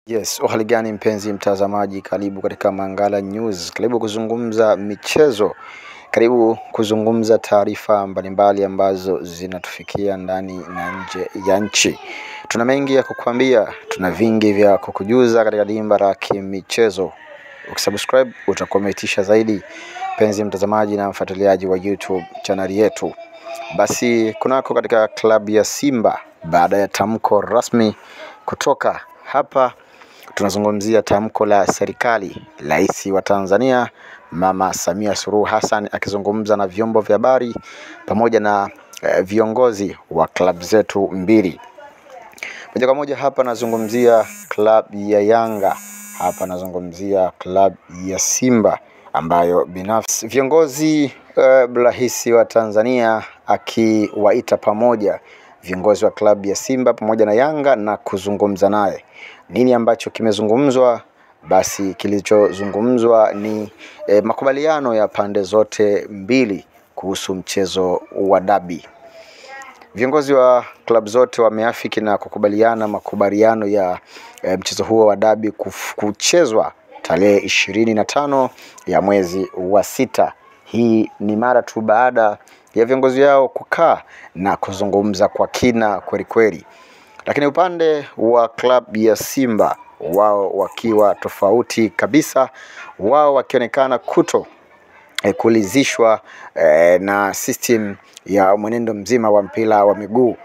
Yes, uhali gani mpenzi mtazamaji, karibu katika Mangala News. Karibu kuzungumza michezo. Karibu kuzungumza taarifa mbalimbali ambazo zinatufikia ndani na nje ya nchi. Tuna mengi ya kukuambia, tuna vingi vya kukujuza katika dimba la kimichezo. Ukisubscribe utakometisha zaidi mpenzi mtazamaji na mfuatiliaji wa YouTube channel yetu. Basi kunako katika klabu ya Simba, baada ya tamko rasmi kutoka hapa, tunazungumzia tamko la serikali, Rais wa Tanzania Mama Samia Suluhu Hassan akizungumza na vyombo vya habari pamoja na viongozi wa klabu zetu mbili. Moja kwa moja hapa nazungumzia klabu ya Yanga, hapa nazungumzia klabu ya Simba ambayo binafsi viongozi Rais wa Tanzania akiwaita pamoja viongozi wa klabu ya Simba pamoja na Yanga na kuzungumza naye. Nini ambacho kimezungumzwa? Basi kilichozungumzwa ni makubaliano ya pande zote mbili kuhusu mchezo wa dabi. Viongozi wa klabu zote wameafiki na kukubaliana makubaliano ya mchezo huo wa dabi kuchezwa tarehe 25 ya mwezi wa 6. Hii ni mara tu baada ya viongozi yao kukaa na kuzungumza kwa kina kweli kweli. Lakini upande wa klabu ya Simba, wao wakiwa tofauti kabisa, wao wakionekana kulizishwa na system ya mwenendo mzima wa mpira wa miguu.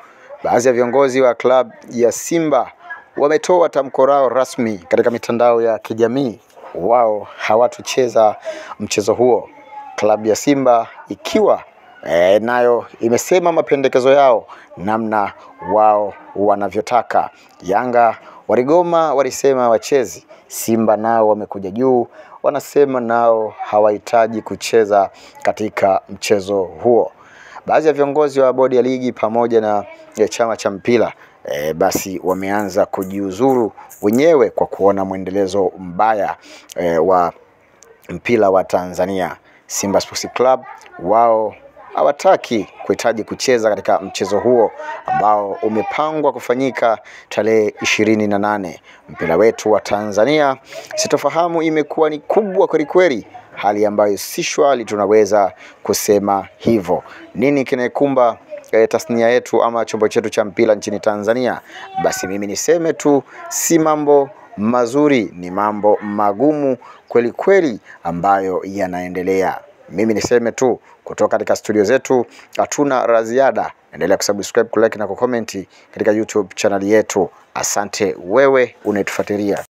Baadhi ya viongozi wa klabu ya Simba wametoa tamko lao rasmi katika mitandao ya kijamii. Wao hawatocheza mchezo huo. Klabu ya Simba ikiwa nayo imesema mapendekezo yao namna wao wanavyotaka. Yanga waligoma, walisema wachezi. Simba nao wamekuja juu, wanasema nao hawahitaji kucheza katika mchezo huo. Baadhi ya viongozi wa bodi ya ligi pamoja na chama cha mpira basi wameanza kujiuzuru wenyewe kwa kuona mwendelezo mbaya wa mpira wa Tanzania. Simba Sports Club wao hawataki kuhitaji kucheza katika mchezo huo ambao umepangwa kufanyika tarehe 28. Mpira wetu wa Tanzania sitofahamu imekuwa ni kubwa kweli kweli, hali ambayo si shwari, tunaweza kusema hivyo. Nini kinakumba tasnia yetu ama chombo chetu cha mpira nchini Tanzania? Basi mimi niseme tu si mambo mazuri, ni mambo magumu kweli kweli ambayo yanaendelea. Mimi niseme tu kutoka katika studio zetu hatuna la ziada. Endelea kusubscribe, kulike na kucomment katika YouTube channel yetu. Asante wewe unayetufuatilia.